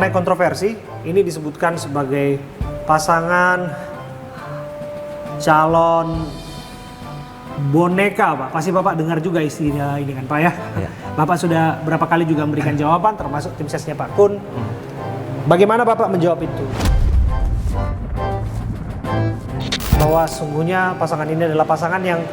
mulai kontroversi. Ini disebutkan sebagai pasangan calon boneka, Pak. Pasti Bapak dengar juga istilah ini kan, Pak ya? Ya. Bapak sudah berapa kali juga memberikan jawaban, termasuk tim sesnya Pak Kun. Bagaimana Bapak menjawab itu? Bahwa sungguhnya pasangan ini adalah pasangan yang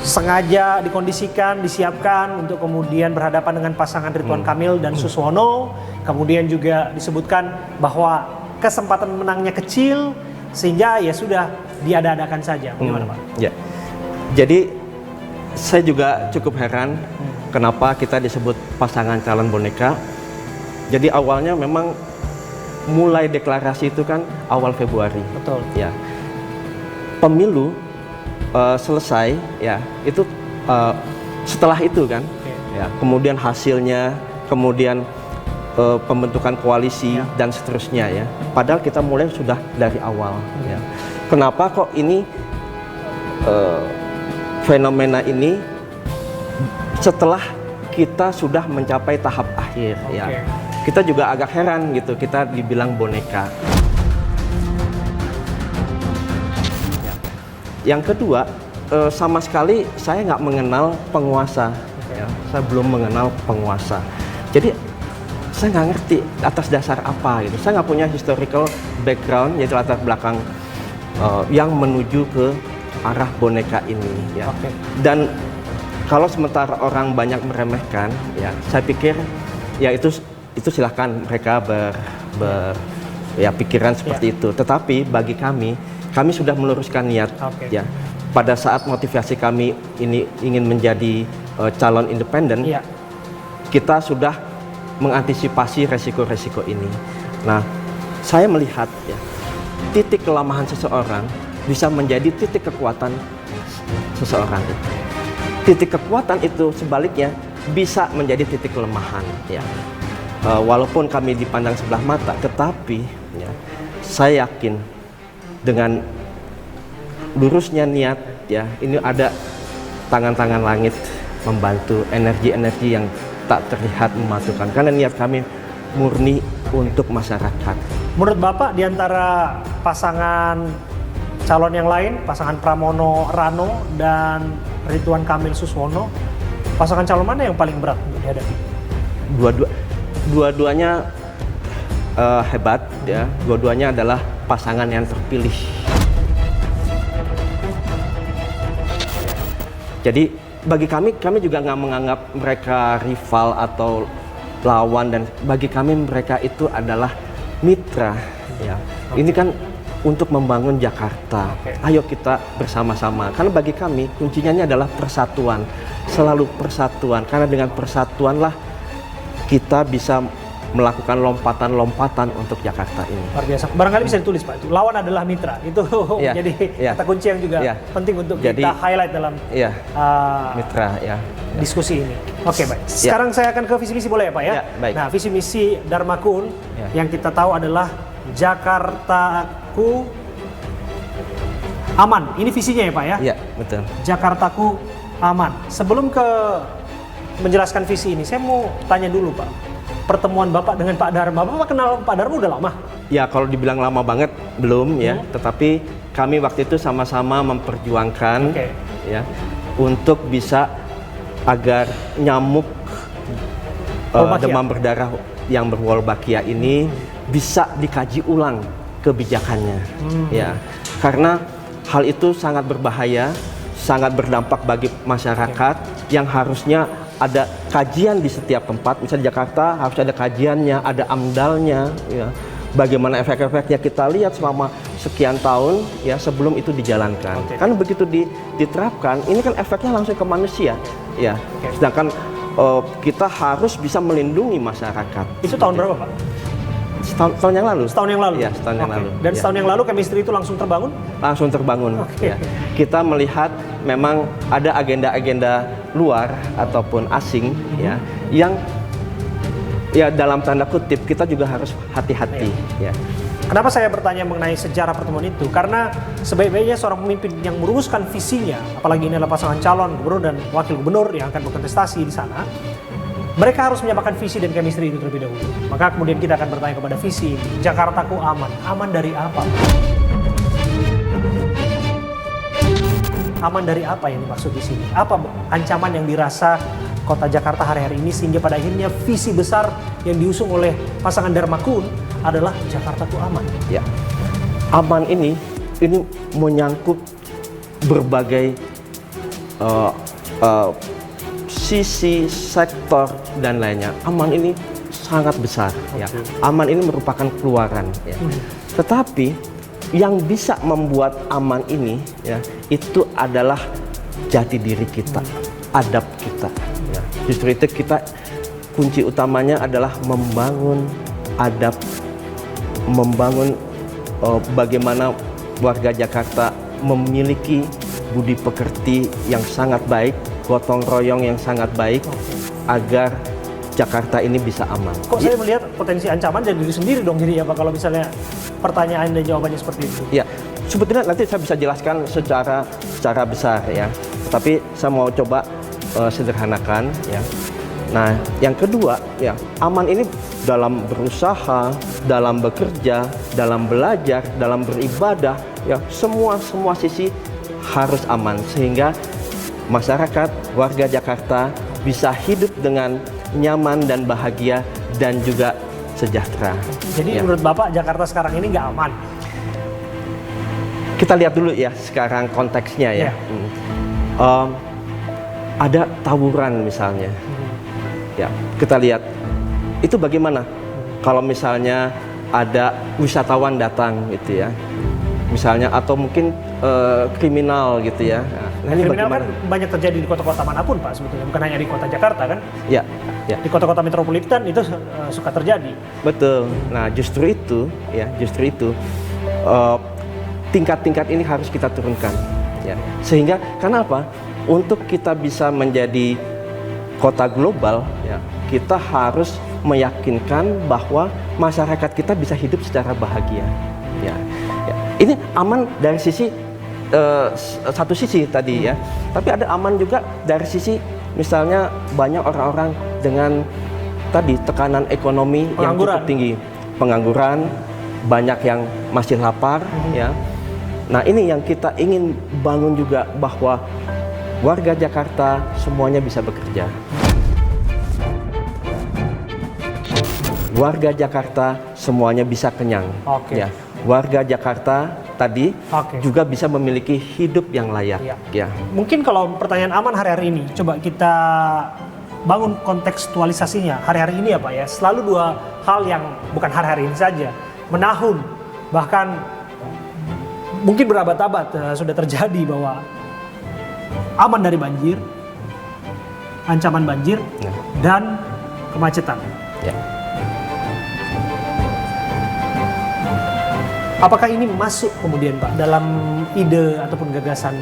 sengaja dikondisikan, disiapkan untuk kemudian berhadapan dengan pasangan Ridwan Kamil dan Suswono. Kemudian juga disebutkan bahwa kesempatan menangnya kecil, sehingga ya sudah diada-adakan saja. Bagaimana Pak? Ya. Jadi saya juga cukup heran kenapa kita disebut pasangan calon boneka. Jadi awalnya memang mulai deklarasi itu kan awal Februari. Betul. Ya. Pemilu selesai ya, itu setelah itu kan. Ya, kemudian hasilnya, kemudian pembentukan koalisi dan seterusnya ya. Padahal kita mulai sudah dari awal ya. Kenapa kok ini fenomena ini setelah kita sudah mencapai tahap akhir ya. Kita juga agak heran gitu, kita dibilang boneka. Yang kedua, sama sekali saya nggak mengenal penguasa. Ya. Saya belum mengenal penguasa. Jadi saya nggak ngerti atas dasar apa gitu. Saya nggak punya historical background, yaitu latar belakang yang menuju ke arah boneka ini. Ya. Dan kalau sementara orang banyak meremehkan, ya saya pikir ya itu silahkan mereka ya pikiran seperti itu. Tetapi bagi kami sudah meluruskan niat ya. Pada saat motivasi kami ini ingin menjadi calon independen, kita sudah mengantisipasi resiko-resiko ini. Nah, saya melihat ya, titik kelemahan seseorang bisa menjadi titik kekuatan seseorang. Titik kekuatan itu sebaliknya bisa menjadi titik kelemahan ya. Walaupun kami dipandang sebelah mata, tetapi ya, saya yakin dengan lurusnya niat ya, ini ada tangan-tangan langit membantu, energi-energi yang tak terlihat mematukan, karena niat kami murni untuk masyarakat. Menurut Bapak, di antara pasangan calon yang lain, pasangan Pramono Rano dan Ridwan Kamil Suswono, pasangan calon mana yang paling berat untuk dihadapi? Dua-duanya hebat ya, dua-duanya adalah pasangan yang terpilih. Jadi bagi kami juga nggak menganggap mereka rival atau lawan, dan bagi kami mereka itu adalah mitra ya. Ini kan untuk membangun Jakarta. Ayo kita bersama-sama. Karena bagi kami kuncinya ini adalah persatuan, selalu persatuan. Karena dengan persatuanlah kita bisa melakukan lompatan-lompatan untuk Jakarta ini. Luar biasa. Barangkali bisa ditulis Pak, itu lawan adalah mitra. Itu jadi kata kunci yang juga penting untuk kita highlight dalam mitra ya. Diskusi ini. Oke, baik. Sekarang saya akan ke visi misi, boleh ya Pak ya? Baik. Nah, visi misi Dharma Kun yang kita tahu adalah Jakartaku aman. Ini visinya ya Pak ya? Iya, betul. Jakartaku aman. Sebelum ke menjelaskan visi ini, saya mau tanya dulu Pak. Pertemuan Bapak dengan Pak Dharma, Bapak kenal Pak Dharma udah lama? Ya, kalau dibilang lama banget belum ya, tetapi kami waktu itu sama-sama memperjuangkan ya untuk bisa agar nyamuk demam berdarah yang berwolbakia ini bisa dikaji ulang kebijakannya ya, karena hal itu sangat berbahaya, sangat berdampak bagi masyarakat yang harusnya ada kajian di setiap tempat. Misalnya Jakarta harus ada kajiannya, ada AMDAL-nya ya. Bagaimana efek-efeknya kita lihat selama sekian tahun ya sebelum itu dijalankan. Karena begitu diterapkan, ini kan efeknya langsung ke manusia ya. Sedangkan kita harus bisa melindungi masyarakat. Itu tahun berapa Pak? Tahun yang lalu. Setahun yang lalu? Ya, setahun yang lalu. Dan setahun yang lalu chemistry itu langsung terbangun? Langsung terbangun. Ya. Kita melihat memang ada agenda-agenda luar ataupun asing ya, yang ya dalam tanda kutip kita juga harus hati-hati ya. Kenapa saya bertanya mengenai sejarah pertemuan itu? Karena sebaik-baiknya seorang pemimpin yang merumuskan visinya, apalagi ini adalah pasangan calon gubernur dan wakil gubernur yang akan berkontestasi di sana, Mereka harus menyamakan visi dan chemistry itu terlebih dahulu. Maka kemudian kita akan bertanya kepada visi ini. Jakartaku aman. Aman dari apa? Aman dari apa yang dimaksud di sini? Apa ancaman yang dirasa kota Jakarta hari-hari ini sehingga pada akhirnya visi besar yang diusung oleh pasangan Dharma Kun adalah Jakartaku aman. Ya, aman ini menyangkut berbagai sisi, sektor dan lainnya. Aman ini sangat besar. Ya. Aman ini merupakan keluaran. Ya. Tetapi yang bisa membuat aman ini, ya, itu adalah jati diri kita, adab kita. Ya. Justru itu kunci utamanya adalah membangun adab, membangun bagaimana warga Jakarta memiliki budi pekerti yang sangat baik, gotong royong yang sangat baik, agar Jakarta ini bisa aman. Kok saya melihat potensi ancaman dari diri sendiri dong jadi ya Pak kalau misalnya pertanyaan dan jawabannya seperti itu. Ya, sebetulnya nanti saya bisa jelaskan secara besar ya. Tapi saya mau coba sederhanakan ya. Nah, yang kedua ya, aman ini dalam berusaha, dalam bekerja, dalam belajar, dalam beribadah ya, semua sisi harus aman sehingga masyarakat warga Jakarta bisa hidup dengan nyaman dan bahagia dan juga sejahtera. Jadi ya. menurut Bapak Jakarta sekarang ini nggak aman? Kita lihat dulu ya sekarang konteksnya ya. Ada tawuran misalnya. Ya, kita lihat itu bagaimana kalau misalnya ada wisatawan datang gitu ya. Misalnya atau mungkin kriminal gitu ya. Nah, ini kriminal bagaimana? Kan banyak terjadi di kota-kota manapun Pak sebetulnya, bukan hanya di kota Jakarta kan? Ya, ya. Di kota-kota metropolitan itu suka terjadi. Betul. Nah, justru itu tingkat-tingkat ini harus kita turunkan. Ya. Sehingga kenapa? Untuk kita bisa menjadi kota global, ya, kita harus meyakinkan bahwa masyarakat kita bisa hidup secara bahagia. Ya. Ya. Ini aman dari sisi satu sisi tadi ya, tapi ada aman juga dari sisi misalnya banyak orang-orang dengan tadi tekanan ekonomi yang cukup tinggi, pengangguran, banyak yang masih lapar ya. Nah, ini yang kita ingin bangun juga bahwa warga Jakarta semuanya bisa bekerja. Warga Jakarta semuanya bisa kenyang. Ya. Warga Jakarta tadi juga bisa memiliki hidup yang layak. Ya. Mungkin kalau pertanyaan aman hari-hari ini, coba kita bangun kontekstualisasinya hari-hari ini ya Pak ya. Selalu dua hal yang bukan hari-hari ini saja, menahun bahkan mungkin berabad-abad sudah terjadi bahwa aman dari banjir, ancaman banjir, dan kemacetan. Ya. Apakah ini masuk kemudian Pak dalam ide ataupun gagasan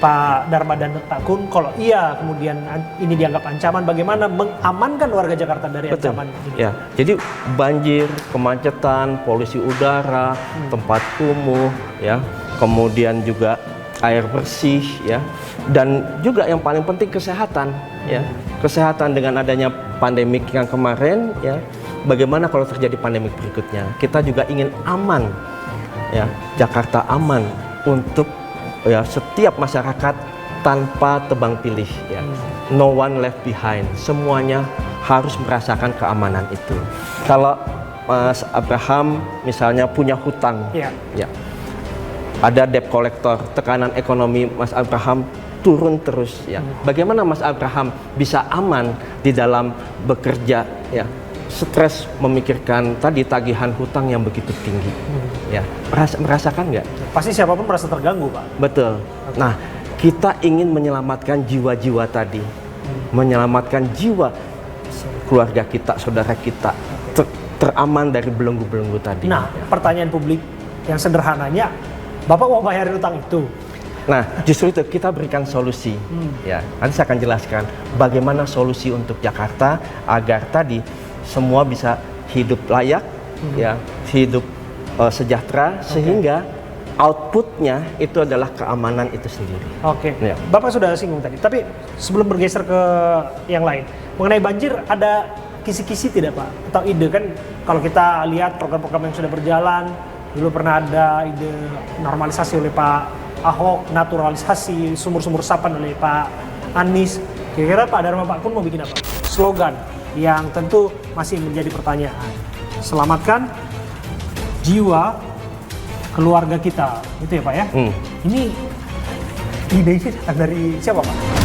Pak Dharma dan Pak Kun? Kalau iya kemudian ini dianggap ancaman, bagaimana mengamankan warga Jakarta dari ancaman ini? Ya, jadi banjir, kemacetan, polusi udara, tempat kumuh, ya, kemudian juga air bersih, ya, dan juga yang paling penting kesehatan, ya, kesehatan dengan adanya pandemik yang kemarin, ya, bagaimana kalau terjadi pandemik berikutnya? Kita juga ingin aman. Ya, Jakarta aman untuk ya setiap masyarakat tanpa tebang pilih ya. No one left behind. Semuanya harus merasakan keamanan itu. Kalau Mas Abraham misalnya punya hutang, ya, ada debt collector, tekanan ekonomi Mas Abraham turun terus ya. Bagaimana Mas Abraham bisa aman di dalam bekerja ya? Stres memikirkan tadi tagihan hutang yang begitu tinggi, ya merasakan nggak? Pasti siapapun merasa terganggu Pak. Betul. Nah, kita ingin menyelamatkan jiwa-jiwa tadi, menyelamatkan jiwa keluarga kita, saudara kita, teraman dari belenggu-belenggu tadi. Nah, pertanyaan publik yang sederhananya, Bapak mau bayarin utang itu? Nah, justru itu kita berikan solusi. Ya, nanti saya akan jelaskan bagaimana solusi untuk Jakarta agar tadi semua bisa hidup layak, ya, hidup sejahtera, sehingga outputnya itu adalah keamanan itu sendiri. Oke, Ya. Bapak sudah singgung tadi. Tapi sebelum bergeser ke yang lain, mengenai banjir ada kisi-kisi tidak Pak? Atau ide kan kalau kita lihat program-program yang sudah berjalan, dulu pernah ada ide normalisasi oleh Pak Ahok, naturalisasi sumur-sumur resapan oleh Pak Anies. Kira-kira Pak Dharma Pak Kun mau bikin apa? Slogan yang tentu masih menjadi pertanyaan. Selamatkan jiwa keluarga kita, itu ya Pak ya? Ini ide datang dari siapa Pak?